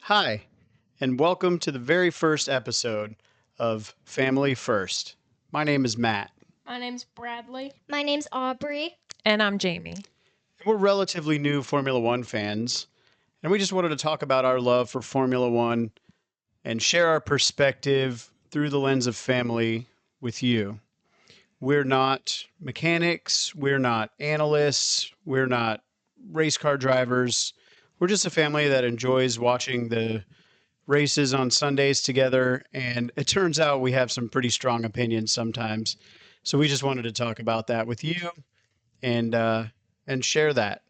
Hi, and welcome to the very first episode of Family First. My name is Matt. My name's Bradley. My name's Aubrey. And I'm Jamie. And we're relatively new Formula One fans, and we just wanted to talk about our love for Formula One and share our perspective through the lens of family with you. We're not mechanics, we're not analysts, we're not race car drivers. We're just a family that enjoys watching the races on Sundays together, and it turns out we have some pretty strong opinions sometimes. So we just wanted to talk about that with you and share that.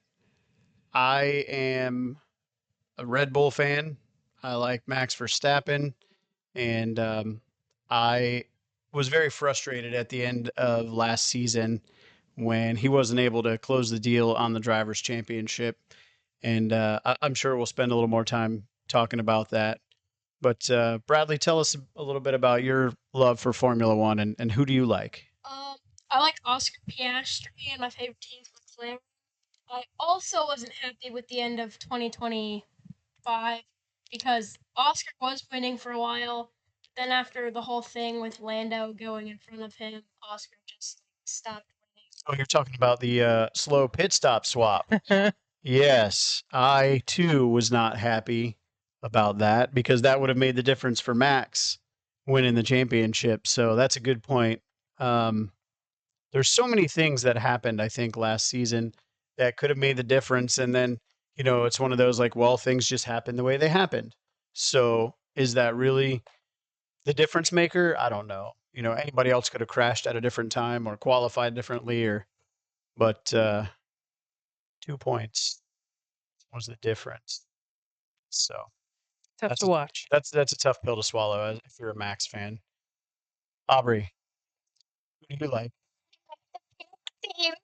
I am a Red Bull fan. I like Max Verstappen, and I was very frustrated at the end of last season when he wasn't able to close the deal on the Drivers' Championship. And I'm sure we'll spend a little more time talking about that. But Bradley, tell us a little bit about your love for Formula One and who do you like? I like Oscar Piastri, and my favorite team's McLaren. I also wasn't happy with the end of 2025 because Oscar was winning for a while. Then after the whole thing with Lando going in front of him, Oscar just stopped winning. Oh, you're talking about the slow pit stop swap. Yes, I too was not happy about that because that would have made the difference for Max winning the championship. So that's a good point. There's so many things that happened, I think, last season that could have made the difference. And then, it's one of those like, well, things just happened the way they happened. So is that really the difference maker? I don't know. Anybody else could have crashed at a different time or qualified differently but 2 points was the difference. So Tough to watch. That's a tough pill to swallow if you're a Max fan. Aubrey, who do you like? Team.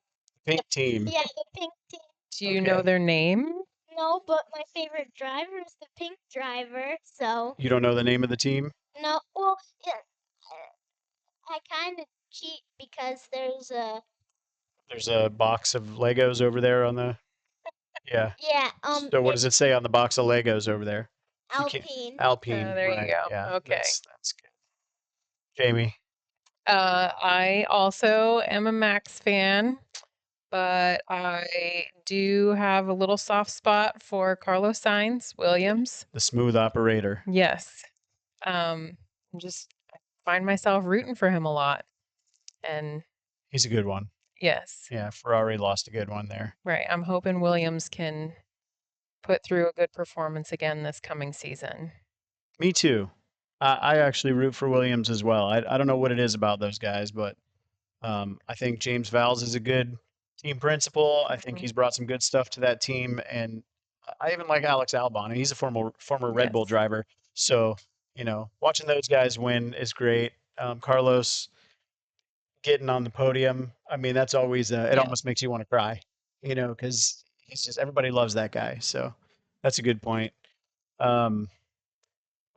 Pink team. Yeah, the pink team. Do you know their name? No, but my favorite driver is the pink driver, so. You don't know the name of the team? No, well, yeah, I kind of cheat because there's a box of Legos over there on the. Yeah. Yeah. So what does it say on the box of Legos over there? Alpine. Alpine. Oh, there you go. Yeah, Okay. That's good. Jamie. I also am a Max fan, but I do have a little soft spot for Carlos Sainz Williams. The smooth operator. Yes. I find myself rooting for him a lot. And he's a good one. Yes. Yeah, Ferrari lost a good one there. Right. I'm hoping Williams can put through a good performance again this coming season. Me too. I actually root for Williams as well. I don't know what it is about those guys, but I think James Vowles is a good team principal. I think he's brought some good stuff to that team, and I even like Alex Albon. He's a former Red Bull driver, so watching those guys win is great. Carlos getting on the podium, I mean, that's always it almost makes you want to cry, because he's just everybody loves that guy. So that's a good point.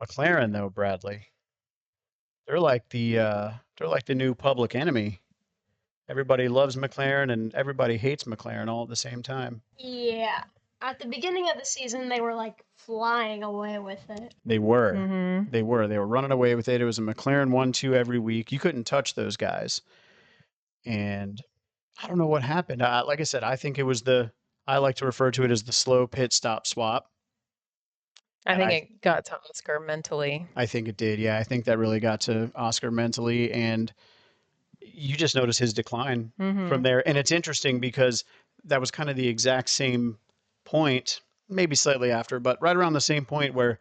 McLaren though, Bradley, they're like the new public enemy. Everybody loves McLaren and everybody hates McLaren all at the same time. Yeah. At the beginning of the season, they were like flying away with it. They were. Mm-hmm. They were running away with it. It was a McLaren 1-2 every week. You couldn't touch those guys. And I don't know what happened. Like I said, I think it was I like to refer to it as the slow pit stop swap. I think it got to Oscar mentally. I think it did. Yeah, I think that really got to Oscar mentally, and you just notice his decline from there. And it's interesting because that was kind of the exact same point, maybe slightly after, but right around the same point where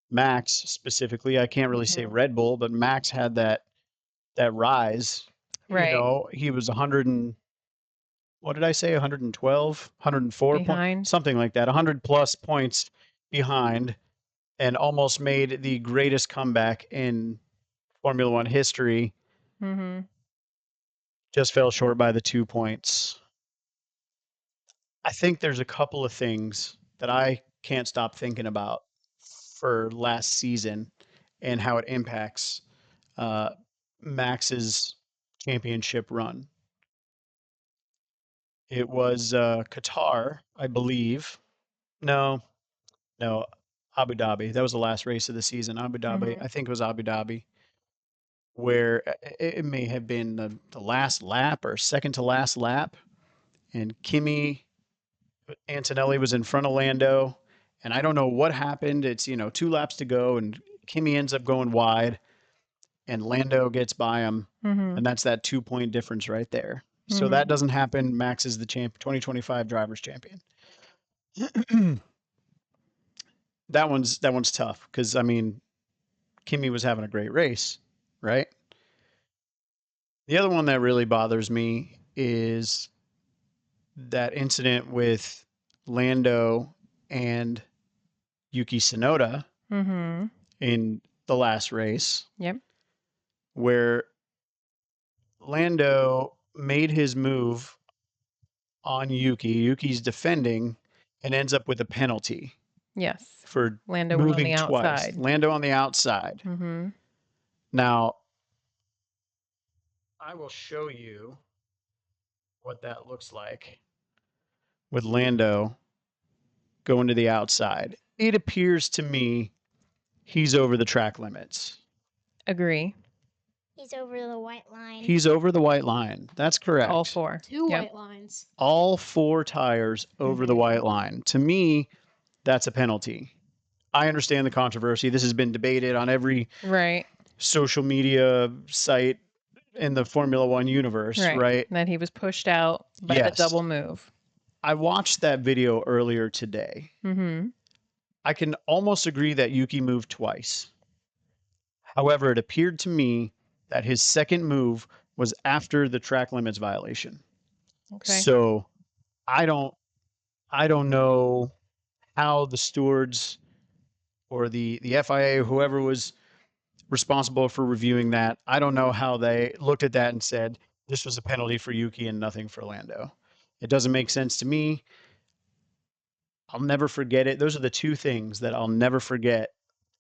Max specifically, I can't really say Red Bull, but Max had that rise. Right. He was 100 and what did I say? 112, 104 points, something like that. 100 plus points behind, and almost made the greatest comeback in Formula One history. Mm-hmm. Just fell short by the 2 points. I think there's a couple of things that I can't stop thinking about for last season and how it impacts Max's championship run. It was Qatar, I believe. No, no, Abu Dhabi. That was the last race of the season. Abu Dhabi. Mhm. I think it was Abu Dhabi, where it may have been the last lap or second to last lap, and Kimi Antonelli was in front of Lando, and I don't know what happened. It's 2 laps to go, and Kimi ends up going wide, and Lando gets by him, Mhm. and that's that 2 point difference right there. So that doesn't happen. Max is the 2025 drivers champion. That one's tough because I mean, Kimi was having a great race, right? The other one that really bothers me is that incident with Lando and Yuki Tsunoda Mhm. in the last race, Yep. where Lando made his move on Yuki. Yuki's defending and ends up with a penalty Yes. for Lando went on moving the twice. outside. Lando on the outside. Mhm. Now, I will show you what that looks like with Lando going to the outside. It appears to me he's over the track limits. Agree. He's over the white line. He's over the white line. That's correct. All four. Two Yep. white lines. All 4 tires over the Mhm. white line. To me, that's a penalty. I understand the controversy. This has been debated on every Right. social media site in the Formula One universe, right? That he was pushed out by the Yes. double move. I watched that video earlier today. Mhm. I can almost agree that Yuki moved twice. However, it appeared to me that his second move was after the track limits violation. Okay. So I don't know how the stewards or the FIA, whoever was responsible for reviewing that, I don't know how they looked at that and said this was a penalty for Yuki and nothing for Lando. It doesn't make sense to me. I'll never forget it. Those are the two things that I'll never forget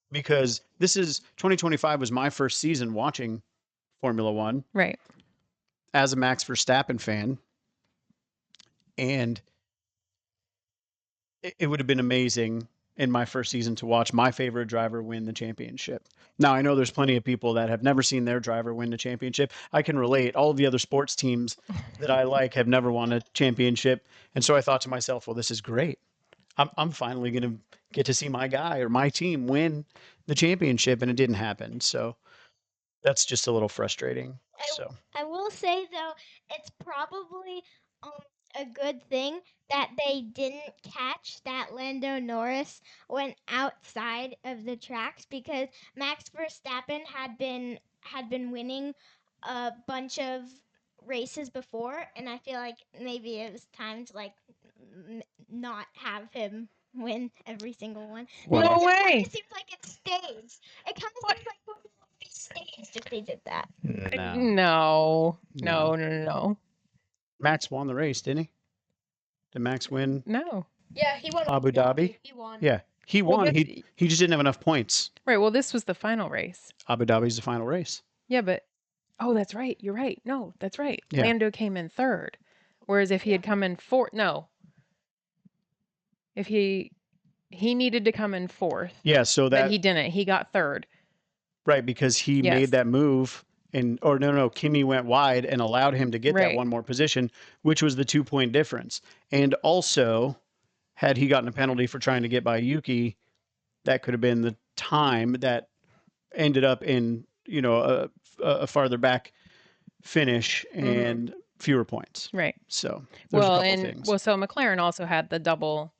because this is 2025 was my first season watching Formula One Right. as a Max Verstappen fan. And it would have been amazing in my first season to watch my favorite driver win the championship. Now, I know there's plenty of people that have never seen their driver win the championship. I can relate. All of the other sports teams that I like have never won a championship. And so I thought to myself, well, this is great. I'm finally going to get to see my guy or my team win the championship, and it didn't happen. So that's just a little frustrating. So I will say though, it's probably a good thing that they didn't catch that Lando Norris went outside of the tracks because Max Verstappen had been winning a bunch of races before, and I feel like maybe it was time to like not have him win every single one. Well, No Because it kind way. of seems like it's staged. It kind of seems like Formula One would be staged if they did that. no. No. No. No. No. No. No. Max won the race, didn't he? Did Max win No. Yeah, he won Abu Dhabi? He won. Yeah, he Well, won. this- He just didn't have enough points. Right. Well, this was the final race. Abu Dhabi's the final race. Yeah, but oh, that's right. You're right. No, that's right. Yeah. Lando came in third, whereas if he had come in fourth, no. If he needed to come in fourth, Yeah, so but that he didn't. He got third. right because he Yes. made that move and or no, Kimi went wide and allowed him to get that Right. one more position, which was the 2 point difference. And also, had he gotten a penalty for trying to get by Yuki, that could have been the time that ended up in a farther back finish and fewer points. Right. So there's a Well, couple and things. so McLaren also had the double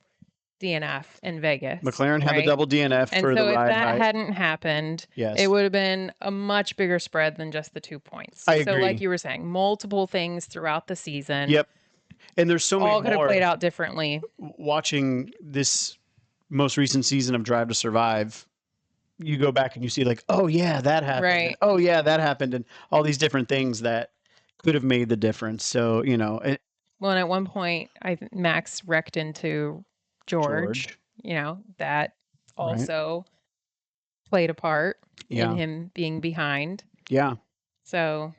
DNF in Vegas. McLaren had the right? double DNF And for so the if ride that height. hadn't happened, Yes. it would have been a much bigger spread than just the 2 points. I So like agree. you were saying, multiple things throughout the season. Yep. And there's so All many could have more. played out differently. Watching this most recent season of Drive to Survive, you go back and you see like, oh yeah, that happened. Right. Oh yeah, that happened, and all these different things that could have made the difference. So Well, and at one point, Max wrecked into George. That also played a part in Yeah. him being behind. Yeah. So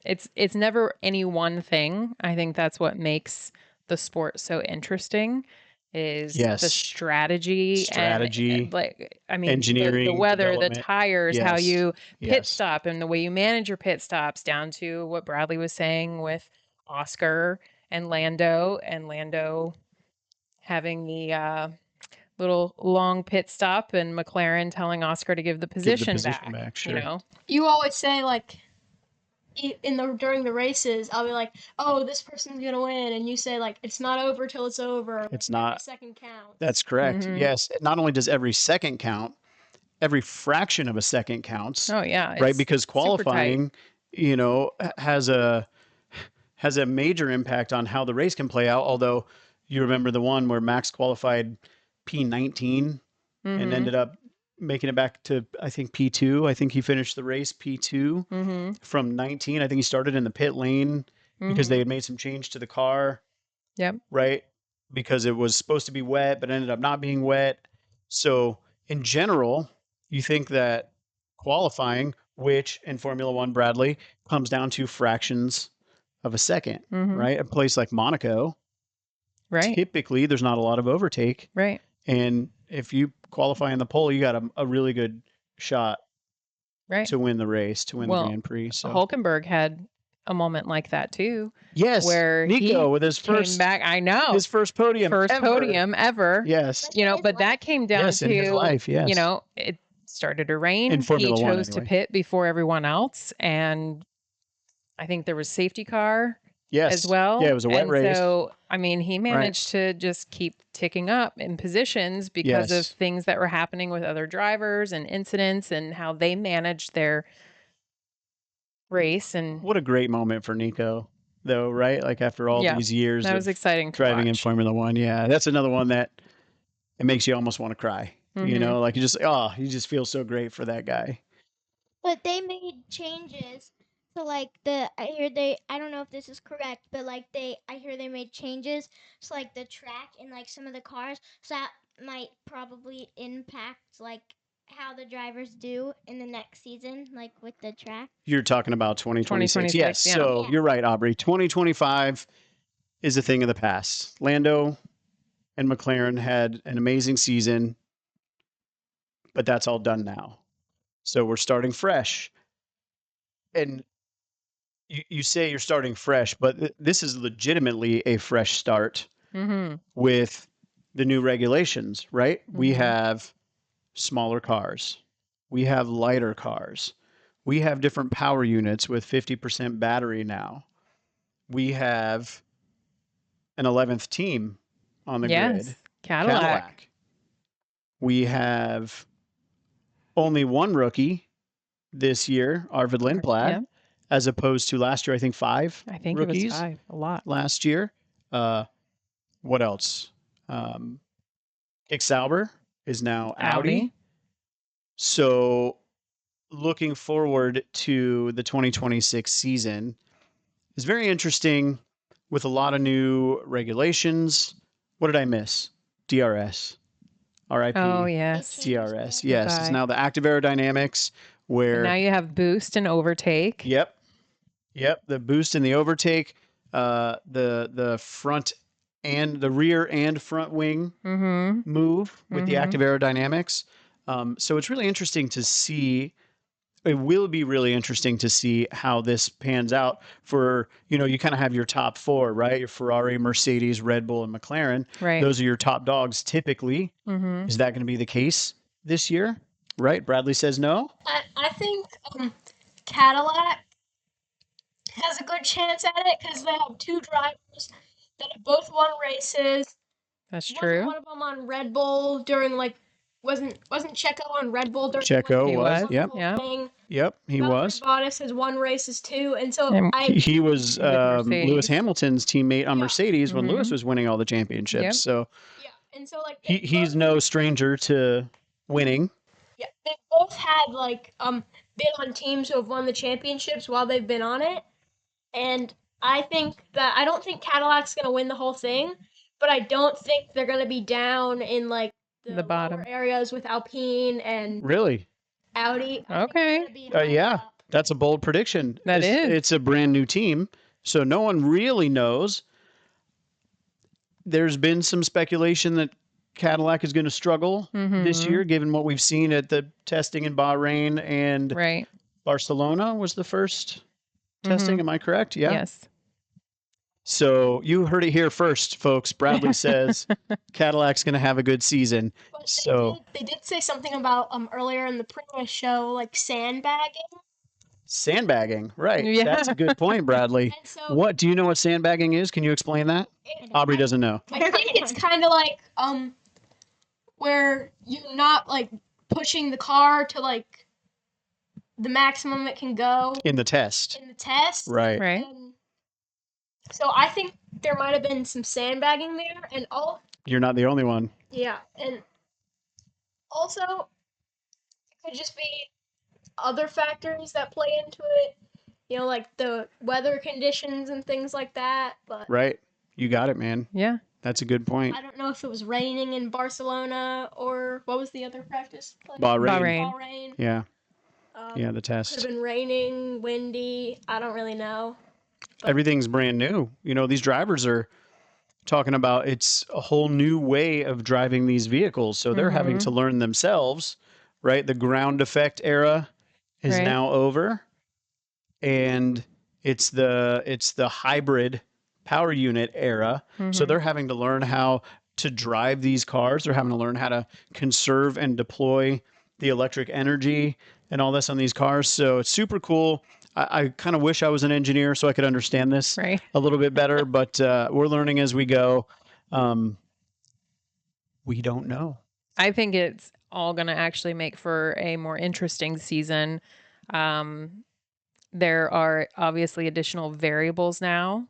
it's never any one thing. I think that's what makes the sport so interesting is the Yes. strategy Strategy, and like I mean the engineering, weather, the development. tires, how Yes. you pit Yes. stop and the way you manage your pit stops down to what Bradley was saying with Oscar and Lando having the little long pit stop and McLaren telling Oscar to give the Give the position position back, back, you sure. know. You always say like during the races, I'll be like, "Oh, this person's gonna win," and you say like, "It's not over till it's over." Like, It's every not. second counts. That's correct. Mhm. Yes. Not only does every second count, every fraction of a second counts, Oh yeah, right? it's Because super tight. qualifying, has a major impact on how the race can play out. Although you remember the one where Max qualified P19 and Mhm. ended up making it back to, I think, P2. I think he finished the race P2 Mhm. from 19. I think he started in the pit lane because they Mhm. had made some change to the car, Yep. right? Because it was supposed to be wet, but ended up not being wet. So, in general, you think that qualifying, which in Formula One, Bradley, comes down to fractions of a second, Mhm. right? A place like Monaco, Right. typically there's not a lot of overtake. Right. And if you qualify in the pole, you got a really good shot Right. to win the race, to win the Well, Grand Prix. So, Hulkenberg had a moment like that too, yes, where Nico he with his came first back. I know. his first podium First ever. podium ever. Yes. But You know, his but that life- came down Yes, in his to, life, yes. you know, it started to rain. In Formula He One, chose to anyway. pit before everyone else, and I think there was safety car Yes. as well. Yeah, it was a wet and race. So, I mean, he managed to just keep ticking up in positions because of Yes. things that were happening with other drivers and incidents and how they managed their race. And What a great moment for Nico, though, right? Like after all yeah, these years that of was exciting to driving in watch. Formula One. Yeah, that's another one that it makes you almost want to cry. You Mhm. know, like you just feel so great for that guy. But they made changes. So like I don't know if this is correct, but like I hear they made changes. So like the track and like some of the cars, so that might probably impact like how the drivers do in the next season, like with the track. You're talking about 2026. Yes. 2026, yeah. So Yeah. you're right, Aubrey. 2025 is a thing of the past. Lando and McLaren had an amazing season, but that's all done now. So we're starting fresh. And you say you're starting fresh, but this is legitimately a fresh start Mhm. with the new regulations, right? We Mhm. have smaller cars. We have lighter cars. We have different power units with 50% battery now. We have an 11th team on the Yes, grid, Cadillac. We have only one rookie this year, Arvid Lindblad, Yeah, as opposed to last year, I think 5 I think rookies it was 5, a lot. last year. What else? Kick Sauber is now Audi. So looking forward to the 2026 season is very interesting with a lot of new regulations. What did I miss? DRS. RIP. Oh They yes. changed DRS. it. Yes, it's Goodbye. now the active aerodynamics And where now you have boost and overtake. Yep. The boost and the overtake, the front and the rear and front wing Mhm. move with the Mhm. active aerodynamics. So it's really interesting to see. It will be really interesting to see how this pans out for, you kind of have your top four, right? Your Ferrari, Mercedes, Red Bull, and McLaren. Right. Those are your top dogs typically. Mhm. Is that going to be the case this year? Right? Bradley says no. I think Cadillac has a good chance at it because they have two drivers that have both won races. That's Wasn't true. one of them on Red Bull during like wasn't Checo on Red Bull during Checo when He was. was. Yep. whole Yeah. thing? Yep. He Valtteri was. Bottas has won races too, and so And He was With Lewis Mercedes. Hamilton's teammate on Yeah. Mercedes when Lewis Mhm. was winning all the championships. Yep. So yeah, and so like he's no stranger to winning. yeah, they both had like been on teams who have won the championships while they've been on it, and I don't think Cadillac's gonna win the whole thing, but I don't think they're gonna be down in like The lower bottom. areas with Alpine and Really? Audi. I think Okay. they're gonna be higher Yeah. up. That's a bold prediction. That is. It's a brand new team, so no one really knows. There's been some speculation that Cadillac is going to struggle this year, given what we've seen at the testing in Bahrain and Right. Barcelona was the first testing. Am I correct? Yeah. Yes. So you heard it here first, folks. Bradley says Cadillac's going to have a good season. But So they did say something about earlier in the previous show, like sandbagging. sandbagging, right? Yeah. That's a good point, Bradley. And so What do you know what sandbagging is? Can you explain that? Aubrey doesn't know. I think it's kind of like where you're not like pushing the car to like the maximum it can go In the test. in the test. Right. Right. And so I think there might have been some sandbagging there, and You're not the only one. yeah, and also it could just be other factors that play into it. You know, like the weather conditions and things like that. But Right. You got it, man. Yeah. That's a good point. I don't know if it was raining in Barcelona or what was the other practice place? Bahrain. Bahrain. Yeah. Yeah, the Could test. have been raining, windy. I don't really know. Everything's brand new. You know, these drivers are talking about it's a whole new way of driving these vehicles. So they're having to learn themselves, right? The ground effect era is Right. now over. And it's the hybrid power unit era. So they're having to learn how to drive these cars. They're having to learn how to conserve and deploy the electric energy and all this on these cars. So it's super cool. I kind of wish I was an engineer so I could understand this Right. a little bit better, but we're learning as we go. We don't know. I think it's all going to actually make for a more interesting season. There are obviously additional variables now.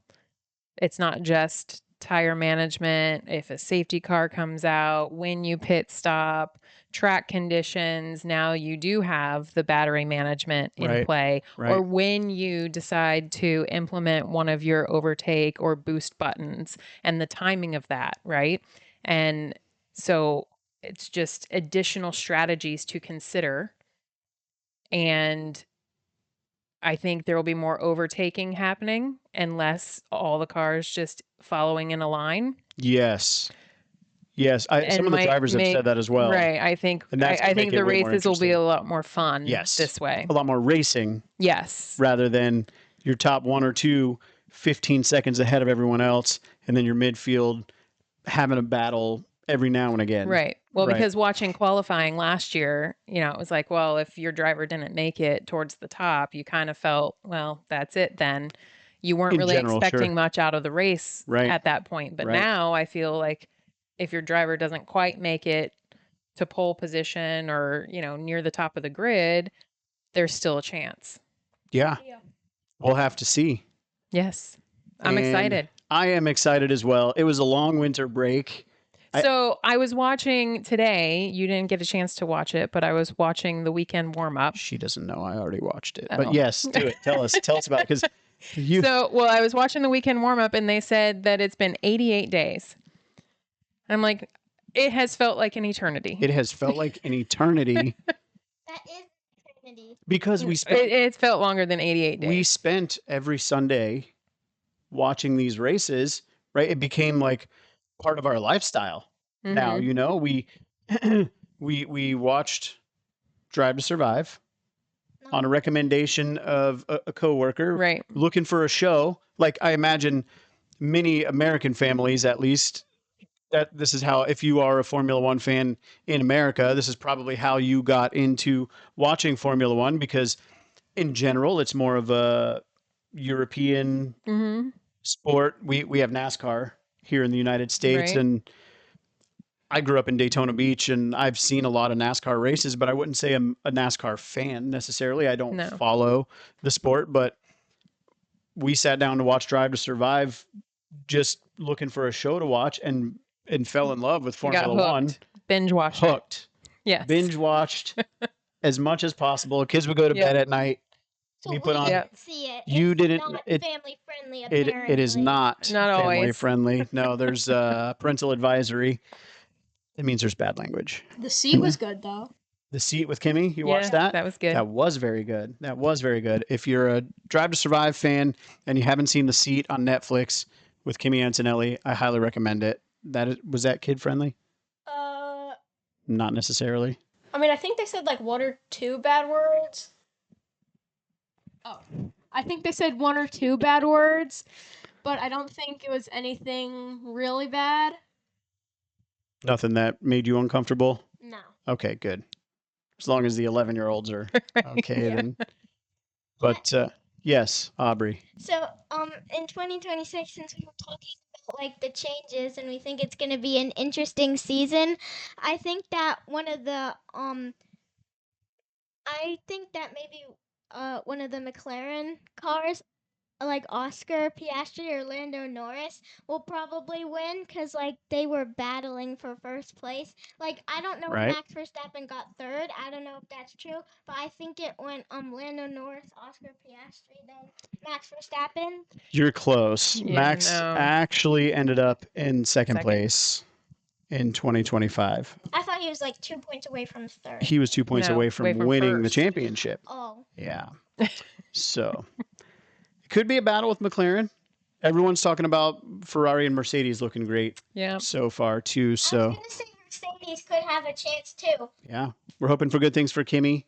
It's not just tire management, if a safety car comes out, when you pit stop, track conditions. Now you do have the battery management in Right, play, right. or when you decide to implement one of your overtake or boost buttons and the timing of that, right? And so it's just additional strategies to consider. And I think there will be more overtaking happening and less all the cars just following in a line. Yes. Yes. Some And of the might drivers have make- said that as well. Right. I think And that's I gonna think make it the way more races will be interesting. a lot more fun Yes. this way. A lot more racing Yes. rather than your top one or two 15 seconds ahead of everyone else, and then your midfield having a battle every now and again. Right. Well, Right. because watching qualifying last year, it was like, well, if your driver didn't make it towards the top, you kind of felt, well, that's it then. You weren't In really general, expecting sure. much out of the race Right. at that point. But Right. now I feel like if your driver doesn't quite make it to pole position or, near the top of the grid, there's still a chance. Yeah. Yeah. We'll have to see. Yes. I'm And excited. I am excited as well. It was a long winter break. So I was watching today. You didn't get a chance to watch it, but I was watching the weekend warm up. She doesn't know I already watched it. Oh. But yes, do it. Tell us about it, because you I was watching the weekend warm up and they said that it's been 88 days. I'm like, it has felt like an eternity. it has felt like an eternity That is Trinity. because we spent It's felt longer than 88 days. we spent every Sunday watching these races, right? It became like part of our lifestyle. Now, Mhm. we watched Drive to Survive on a recommendation of a coworker, Right. looking for a show. Like I imagine many American families, at least, that this is how, if you are a Formula One fan in America, this is probably how you got into watching Formula One, because in general, it's more of a European Mhm. sport. We have NASCAR here in the United States, Right. and I grew up in Daytona Beach, and I've seen a lot of NASCAR races, but I wouldn't say I'm a NASCAR fan necessarily. I don't No. follow the sport, but we sat down to watch Drive to Survive, just looking for a show to watch, and fell in love with You got Formula One. hooked. Binge watched it. Hooked. Yes. Binge watched as much as possible. Kids would go to Yeah. bed at night. So We put on- Yeah. didn't see it. You It's didn't- Not it- family friendly. It is not Not family always. friendly. No, there's parental advisory. It means there's bad language. The seat was good though. The Seat with Kimmy. You Yeah, watched that? that was good. That was very good. That was very good. If you're a Drive to Survive fan and you haven't seen The Seat on Netflix with Kimmy Antonelli, I highly recommend it. Was that kid friendly? Not necessarily. I mean, I think they said like one or two bad words. Oh, I think they said one or two bad words, but I don't think it was anything really bad. Nothing that made you uncomfortable? No. Okay, good. As long as the 11-year-olds are okay, Yeah. then. But yes, Aubrey. So, in 2026, since we were talking about like the changes, and we think it's going to be an interesting season, I think that maybe one of the McLaren cars, like Oscar Piastri or Lando Norris, will probably win because like they were battling for first place. Like I don't know Right. if Max Verstappen got third. I don't know if that's true, but I think it went Lando Norris, Oscar Piastri, then Max Verstappen. You're close. Yeah, Max no. actually ended up in second Second. place in 2025. I thought he was like 2 points away from third. He was 2 points No, away from away from winning the first. championship. Oh, Yeah. So it could be a battle with McLaren. Everyone's talking about Ferrari and Mercedes looking great Yeah. so far too. I was So gonna say Mercedes could have a chance too. yeah, we're hoping for good things for Kimmy.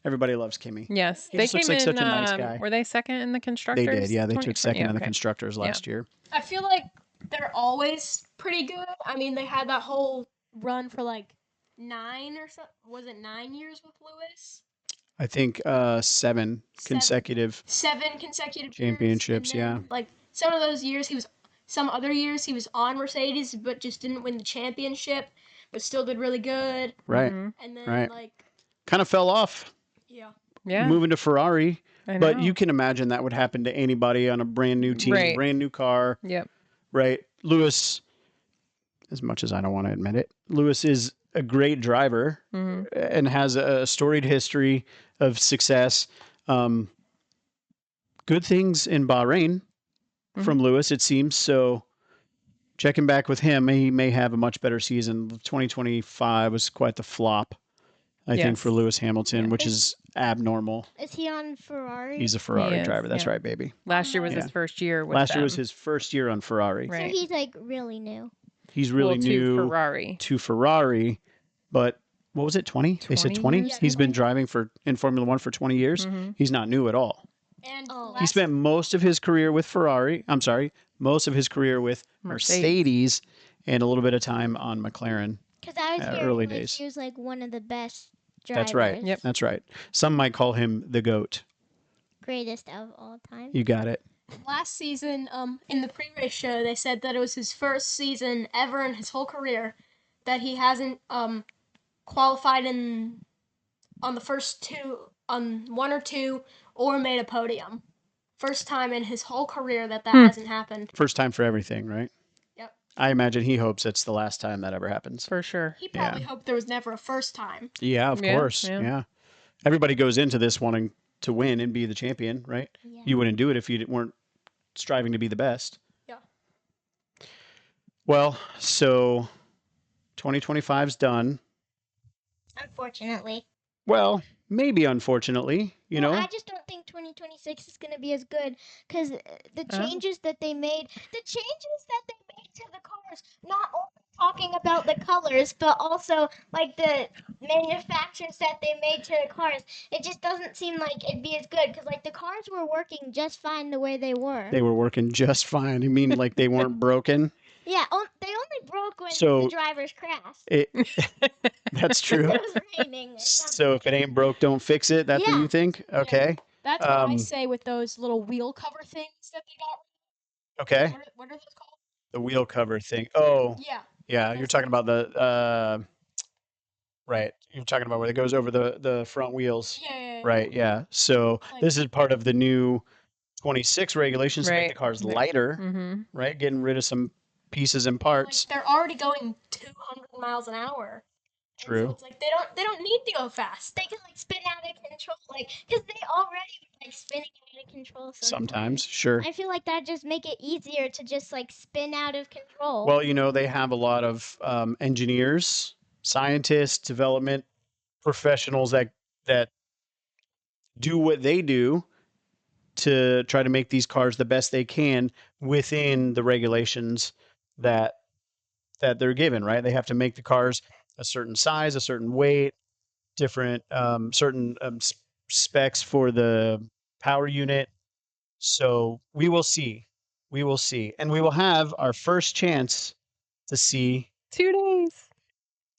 Everybody loves Kimmy. Yes. He They just looks came like in. such a nice guy. Were they second in the constructors? They did. Yeah, they took second in the okay. constructors last year. I feel like they're always pretty good. I mean, they had that whole run for like 9 or so. Was it 9 years with Lewis? I think seven consecutive 7 consecutive championships. years, and Yeah. then, like some of those years some other years he was on Mercedes but just didn't win the championship, but still did really good. Right. Mhm. And then Right. like Kind of fell off yeah. Yeah. moving to Ferrari. I know. But you can imagine that would happen to anybody on a brand new team, Right. brand new car, Yep. right? Lewis, as much as I don't want to admit it, Lewis is a great driver Mhm. and has a storied history of success. Good things in Bahrain from Lewis, it seems. So checking back with him, he may have a much better season. 2025 was quite the flop, I think, Yes. for Lewis Hamilton, Yeah. which is abnormal. Is he on Ferrari? He's a Ferrari is, driver. That's yeah. right, baby. Last year was Yeah. his first year with Last year was them. his first year on Ferrari. Right. So he's like really new. He's really Well, new to Ferrari. to Ferrari, but what was it, 20? They said 20? 20 years, He's been 20. driving in Formula One for 20 years. Mhm. He's not new at all. And Oh. He spent most of his career with Ferrari. I'm sorry, most of his career with Mercedes and a little bit of time on McLaren. Because I was hearing Early like, days. he was like one of the best drivers. That's right. Yep. That's right. Some might call him the GOAT. Greatest of all time. You got it. last season, in the pre-race show, they said that it was his first season ever in his whole career that he hasn't qualified on the first two, on one or two, or made a podium. First time in his whole career that hasn't happened. First time for everything, right? Yep. I imagine he hopes it's the last time that ever happens. For sure. He probably hoped there was never a first time. Yeah, of Yeah, course. yeah. Yeah. Everybody goes into this wanting to win and be the champion, right? Yeah. You wouldn't do it if you weren't striving to be the best. Yeah. Well, so 2025's done. Unfortunately. Well, maybe unfortunately, you know. I just don't think 2026 is going to be as good because the changes that they made, to the cars, not only talking about the colors, but also like the manufacturers that they made to the cars. It just doesn't seem like it'd be as good because like the cars were working just fine the way they were. They were working just fine. You mean like they weren't broken? Yeah, they only broke when So- the drivers crashed. That's true. It was raining. or something. So if it ain't broke, don't fix it. That's what Yeah. you think? Okay. That's what I Um, say with those little wheel cover things that they got. Okay. What are those called? The wheel cover thing. Oh, Yeah. yeah. You're talking about the right. You're talking about where it goes over the front wheels. Yeah. Right. Yeah. So Like- this is part of the new 26 regulations to make the Right. cars Right. lighter, Mm-hmm. right? Getting rid of some pieces and Like, parts. they're already going 200 miles an hour. And True. So it's like they don't need to go fast. They can like spin out of control, like because they already like spinning out of control Sometimes, sure. I feel like that just make it easier to just like spin out of control. Well, you know, they have a lot of engineers, scientists, development professionals that do what they do to try to make these cars the best they can within the regulations that they're given, right? They have to make the cars a certain size, a certain weight, different certain specs for the power unit. So we will see. We will see. And we will have our first chance to see. 2 days.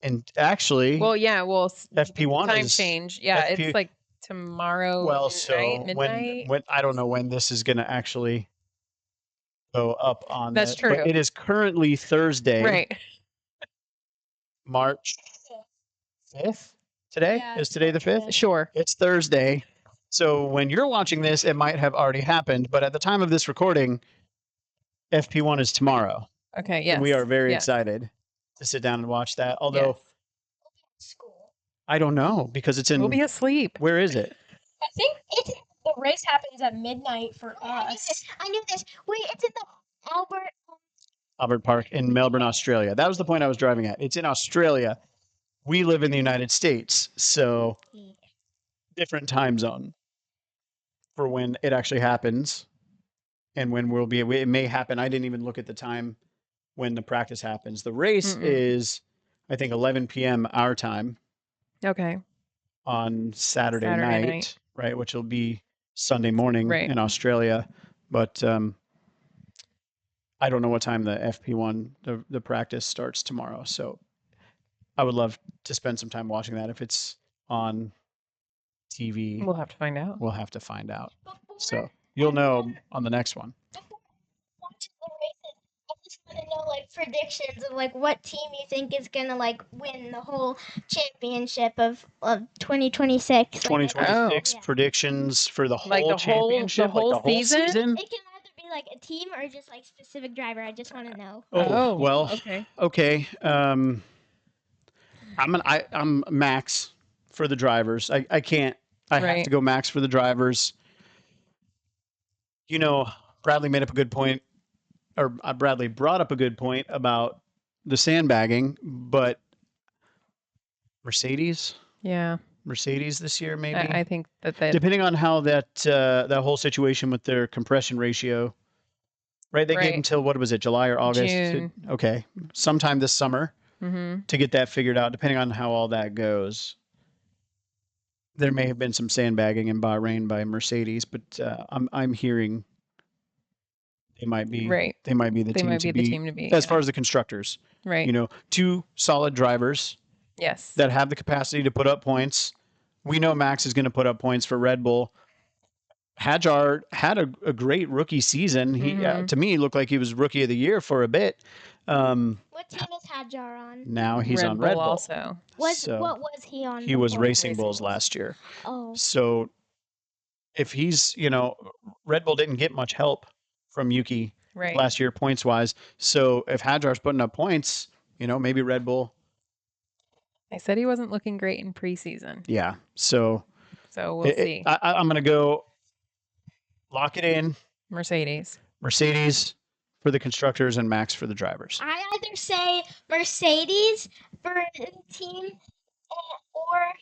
And actually, Well, yeah. Well, FP1 time is change. Yeah, FP. it's like tomorrow Well, night, so midnight. when I don't know when this is going to actually go up on That's the, but true. it is currently Thursday, Right. March 5th. Today Yeah, is today the 5th. Sure. It's Thursday. So when you're watching this, it might have already happened. But at the time of this recording, FP1 is tomorrow. Okay. Yes. And we are very yes. excited to sit down and watch that. Although Yes. school. I don't know because it's We'll in, be asleep. where is it? I think the race happens at midnight for us. I knew this. Wait, it's in the Albert. Albert Park in Melbourne, Australia. That was the point I was driving at. It's in Australia. We live in the United States. So different time zone for when it actually happens and when we'll be, it may happen. I didn't even look at the time when the practice happens. The race Mm-mm. is, I think, 11 p.m. our time Okay. on Saturday Saturday night, night. right? Which will be Sunday morning Right. in Australia. But I don't know what time the FP1, the practice starts tomorrow. So I would love to spend some time watching that. If it's on TV, We'll have to find out. we'll have to find out. Before So you'll know on the next one. Watching the races, I just want to know like predictions of like what team you think is gonna like win the whole championship of 2026. 2026 Yeah. predictions for the whole Like the whole- championship, the whole like the whole season? season. It can either be like a team or just like specific driver. I just want to know. Oh, well, Okay. okay. I'm Max for the drivers. I can't. I have Right. to go Max for the drivers. You know, Bradley made up a good point, or Bradley brought up a good point about the sandbagging, but Mercedes Yeah. this year, maybe. I think that Depending on how that whole situation with their compression ratio, right? They gave Right. until what was it, July or August? June. Okay, sometime this summer Mm-hmm. to get that figured out. Depending on how all that goes, there may have been some sandbagging in Bahrain by Mercedes, but I'm hearing they might be Right. they might be the They team might to be the beat team to beat. as yeah. far as the constructors. Right. You know, two solid drivers Yes. that have the capacity to put up points. We know Max is going to put up points for Red Bull. Hadjar had a great rookie season. He Mhm. to me looked like he was rookie of the year for a bit. What team is Hadjar on? Now he's Red on Bull Red Bull. also. So What was he on? he was before? Racing Racing Bulls Bulls. last year. Oh, So if he's, Red Bull didn't get much help from Yuki Right. last year points wise. So if Hadjar's putting up points, maybe Red Bull. I said he wasn't looking great in preseason. Yeah. So So we'll see. I'm going to go lock it in. Mercedes. Mercedes for the constructors and Max for the drivers. I either say Mercedes for the team or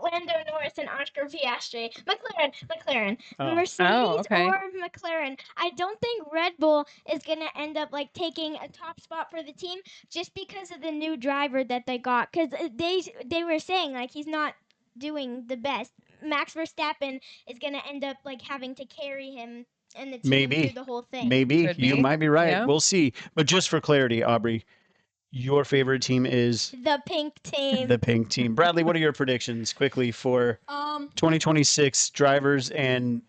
Lando Norris and Oscar Piastri. McLaren. Oh. Mercedes okay. or McLaren. I don't think Red Bull is gonna end up like taking a top spot for the team just because of the new driver that they got. Because they were saying like he's not doing the best. Max Verstappen is gonna end up like having to carry him and the team Maybe. through the whole thing. Maybe. Could You be. might be right. Yeah. We'll see. But just for clarity, Aubrey, your favorite team is The pink team. the pink team. Bradley, what are your predictions quickly for 2026 drivers and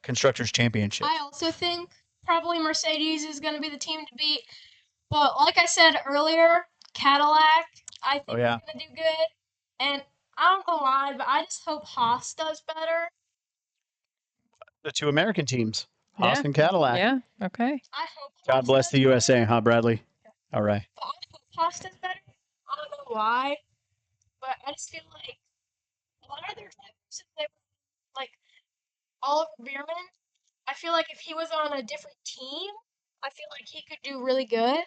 constructors championship? I also think probably Mercedes is going to be the team to beat. But like I said earlier, Cadillac, I think Oh, yeah. is going to do good. And I don't know why, but I just hope Haas does better. The two American teams, Haas Yeah. and Cadillac. Yeah. Okay. I hope God Haas bless does the better. USA, huh, Bradley? All right. But I hope Haas does better. I don't know why, but I just feel like a lot of their drivers, if they were like Oliver Bierman, I feel like if he was on a different team, I feel like he could do really good.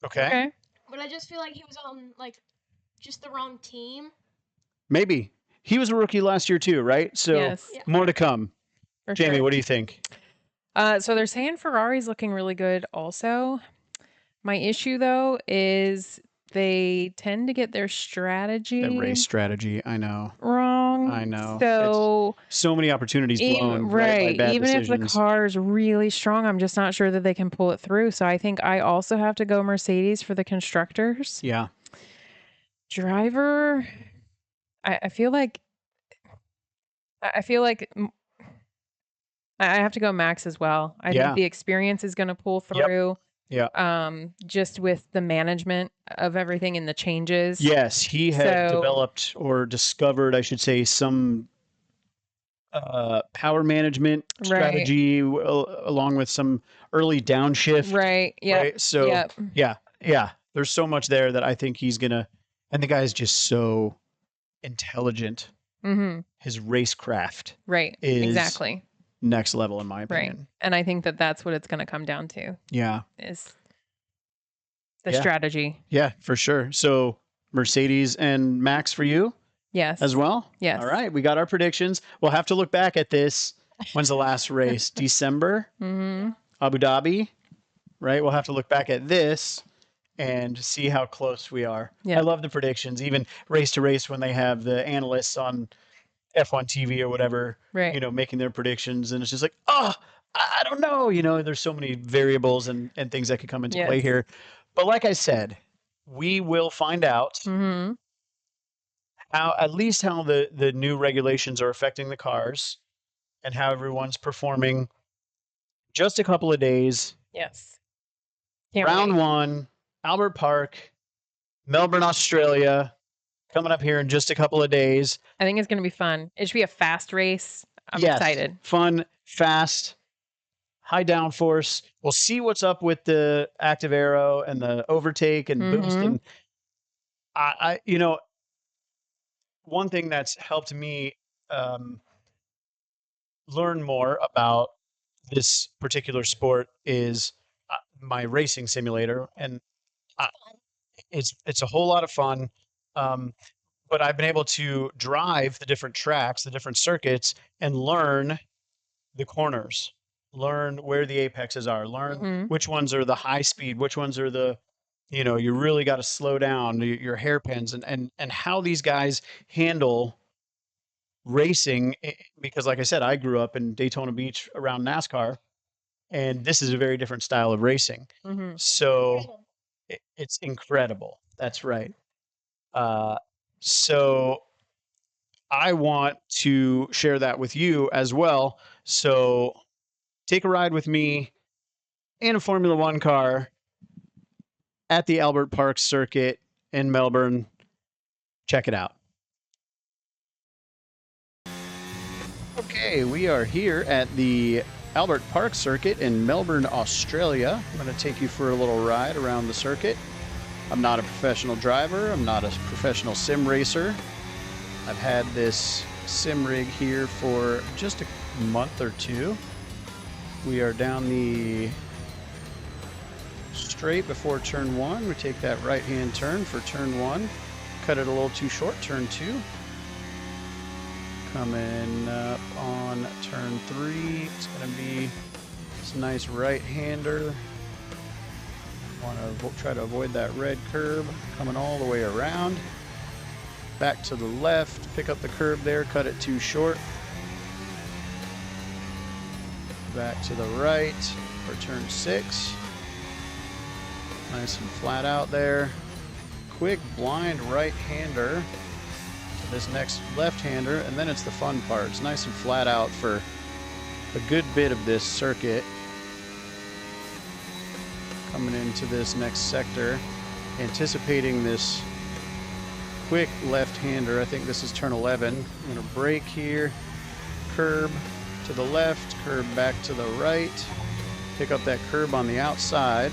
Okay. Okay. but I just feel like he was on like just the wrong team. Maybe. He was a rookie last year too, right? So Yes, Yeah. more to come. for Jamie, sure. what do you think? So they're saying Ferrari's looking really good also. My issue though is they tend to get their strategy That race strategy, I know. wrong. I know. So So many opportunities blown right by bad even if the decisions. car is really strong, I'm just not sure that they can pull it through. So I think I also have to go Mercedes for the constructors. Yeah. Driver, I feel like I have to go Max as well. I Yeah. think the experience is going to pull Yep. through. Yeah. Just with the management of everything and the changes. Yes, he had So- developed or discovered, I should say, some power management Right. strategy along with some early downshift. Right. Yeah. Right. So Yep. yeah. There's so much there that I think he's gonna, and the guy is just so intelligent. Mm-hmm. His racecraft Right. is Exactly. next level in my Right. opinion. And I think that that's what it's going to come down to Yeah. is the Yeah. strategy. Yeah, for sure. So Mercedes and Max for you Yes. as well? Yes. All right. We got our predictions. We'll have to look back at this. When's the last race? December? Mm-hmm. Abu Dhabi? Right? We'll have to look back at this and see how close we are. Yeah. I love the predictions, even race to race when they have the analysts on F1 TV or whatever, Right. you know, making their predictions. And it's just like, oh, I don't know. You know, there's so many variables and things that could come into play Yes. here. But like I said, we will find out Mm-hmm. how, at least how the new regulations are affecting the cars and how everyone's performing. Just a couple of days. Yes. Can't Round wait. 1, Albert Park, Melbourne, Australia, coming up here in just a couple of days. I think it's going to be fun. It should be a fast race. I'm Yes, excited. Fun, fast, high downforce. We'll see what's up with the active aero and the overtake and boost. Mhm. And I, you know, one thing that's helped me learn more about this particular sport is my racing simulator, and it's a whole lot of fun. But I've been able to drive the different tracks, the different circuits, and learn the corners, learn where the apexes are, learn Mhm. which ones are the high speed, which ones are the, you know, you really got to slow down your hairpins, and how these guys handle racing. Because like I said, I grew up in Daytona Beach around NASCAR, and this is a very different style of racing. Mhm. So it's incredible. That's right. So I want to share that with you as well. So take a ride with me in a Formula One car at the Albert Park circuit in Melbourne. Check it out. Okay, we are here at the Albert Park circuit in Melbourne, Australia. I'm going to take you for a little ride around the circuit. I'm not a professional driver. I'm not a professional sim racer. I've had this sim rig here for just a month or two. We are down the straight before turn 1. We take that right-hand turn for turn 1. Cut it a little too short, turn 2. Coming up on turn 3, it's going to be this nice right-hander. Want to try to avoid that red curb. Coming all the way around. Back to the left, pick up the curb there, cut it too short. Back to the right for turn 6. Nice and flat out there. Quick blind right-hander to this next left-hander, and then it's the fun part. It's nice and flat out for a good bit of this circuit. Coming into this next sector, anticipating this quick left-hander. I think this is turn 11. I'm going to brake here, curb to the left, curb back to the right, pick up that curb on the outside.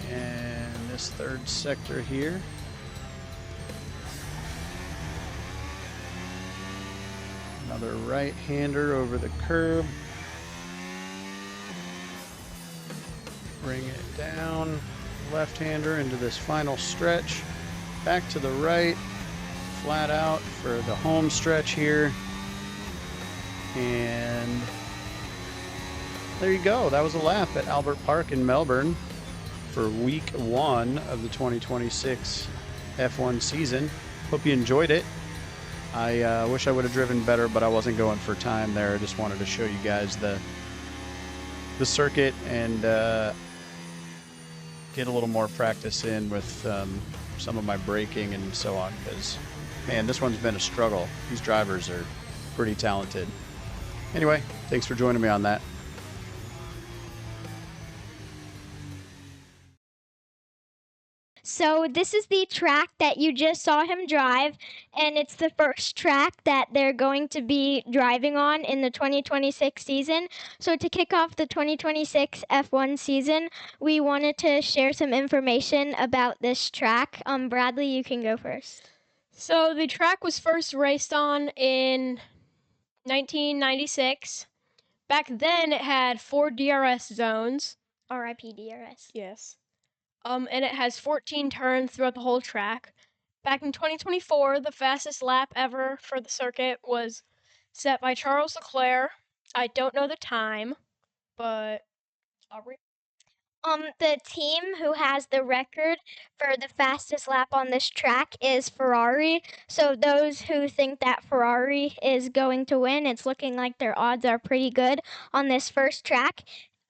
And this third sector here. Another right-hander over the curb. Bring it down, left-hander into this final stretch. Back to the right, flat out for the home stretch here. And there you go. That was a lap at Albert Park in Melbourne for week 1 of the 2026 F1 season. Hope you enjoyed it. I wish I would have driven better, but I wasn't going for time there. I just wanted to show you guys the circuit and get a little more practice in with some of my braking and so on, because, man, this one's been a struggle. These drivers are pretty talented. Anyway, thanks for joining me on that. So this is the track that you just saw him drive, and it's the first track that they're going to be driving on in the 2026 season. So to kick off the 2026 F1 season, we wanted to share some information about this track. Bradley, you can go first. So the track was first raced on in 1996. Back then, it had 4 DRS zones. R.I.P. DRS. Yes. And it has 14 turns throughout the whole track. Back in 2024, the fastest lap ever for the circuit was set by Charles Leclerc. I don't know the time, but I'll read. The team who has the record for the fastest lap on this track is Ferrari. So those who think that Ferrari is going to win, it's looking like their odds are pretty good on this first track.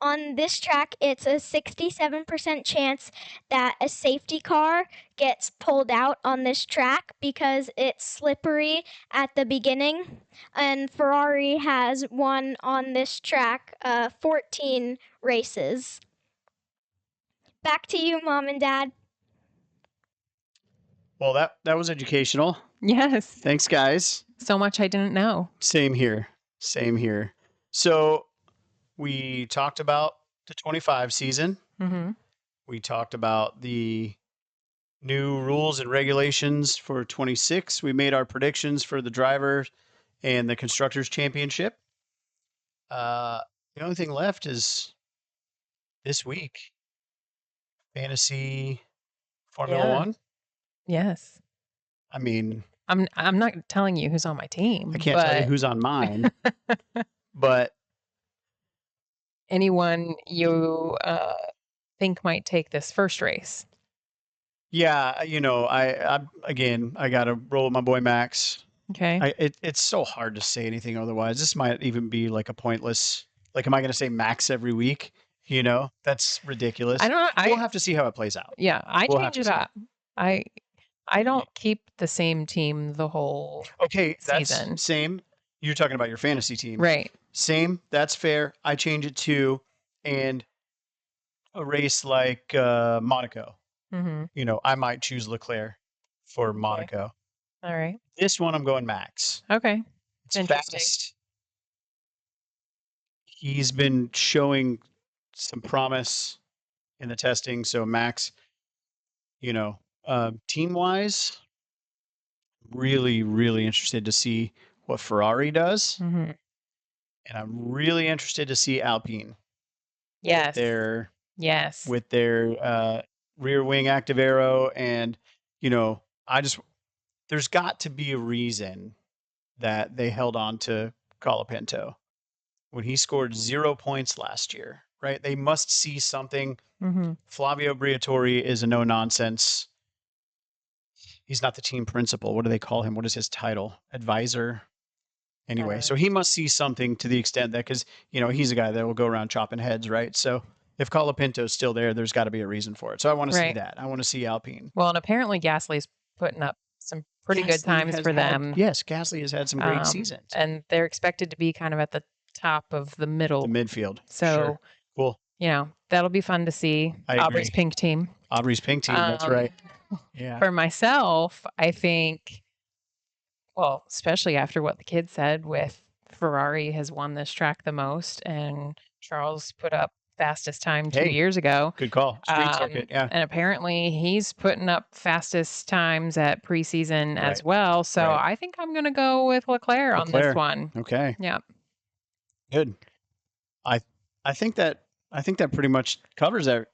On this track, it's a 67% chance that a safety car gets pulled out on this track because it's slippery at the beginning. And Ferrari has won on this track 14 races. Back to you, Mom and Dad. Well, that was educational. Yes. Thanks, guys. So much I didn't know. Same here. Same here. So we talked about the 25 season. Mm-hmm. We talked about the new rules and regulations for 26. We made our predictions for the driver and the constructors championship. The only thing left is this week, fantasy Formula Yeah. One. Yes. I mean, I'm not telling you who's on my team. I can't tell you who's on mine, but anyone you think might take this first race. yeah, I got to roll with my boy Max. Okay. It's so hard to say anything otherwise. This might even be like a pointless. Like, am I going to say Max every week? That's ridiculous. I don't know. We'll have to see how it plays out. Yeah, I We'll have change to it see. up. I don't keep the same team the whole Okay, that's season. same. You're talking about your fantasy team. Right. Same. That's fair. I change it too. And a race like Monaco, Mm-hmm. I might choose Leclerc for Monaco. All right. This one, I'm going Max. Okay. It's Interesting. fast. He's been showing some promise in the testing. So Max, team-wise, really, really interested to see what Ferrari does. Mm-hmm. And I'm really interested to see Alpine. Yes. With Yes. their rear wing active aero. And, there's got to be a reason that they held on to Colapinto when he scored 0 points last year, right? They must see something. Mm-hmm. Flavio Briatore is a no-nonsense. He's not the team principal. What do they call him? What is his title? Advisor? Anyway, so he must see something to the extent that, because, he's a guy that will go around chopping heads, right? So if Colapinto's still there, there's got to be a reason for it. So I want to see that. I want to see Alpine. Well, and apparently Gasly's putting up some pretty good times for them. Yes, Gasly has had some great seasons. And they're expected to be kind of at the top of the middle. The midfield. So, sure. Cool. That'll be fun to see. I Aubrey's agree. pink team. Aubrey's pink team. That's right. Yeah. For myself, I think, well, especially after what the kids said with Ferrari has won this track the most, and Charles put up fastest time 2 years ago. Good call. Street circuit, yeah. And apparently he's putting up fastest times at preseason as well. So I think I'm going to go with Leclerc on this one. Okay. Yeah. Good. I think that I think that pretty much covers it.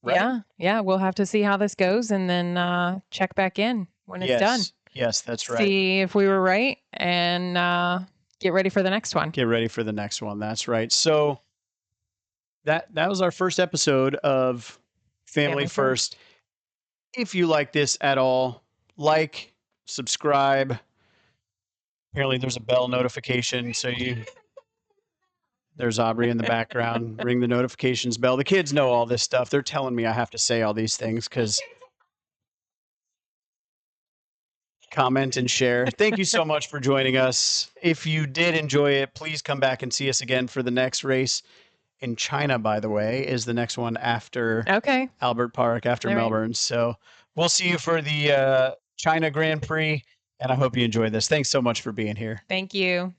Right? Yeah. We'll have to see how this goes and then check back in when it's done. Yes, that's right. See if we were right and get ready for the next one. Get ready for the next one. That's right. So that was our first episode of Family First. If you like this at all, like, subscribe. Apparently there's a bell notification, so there's Aubrey in the background. Ring the notifications bell. The kids know all this stuff. They're telling me I have to say all these things because comment and share. Thank you so much for joining us. If you did enjoy it, please come back and see us again for the next race in China, by the way, is the next one after Albert Park, after Melbourne. So we'll see you for the China Grand Prix, and I hope you enjoy this. Thanks so much for being here. Thank you.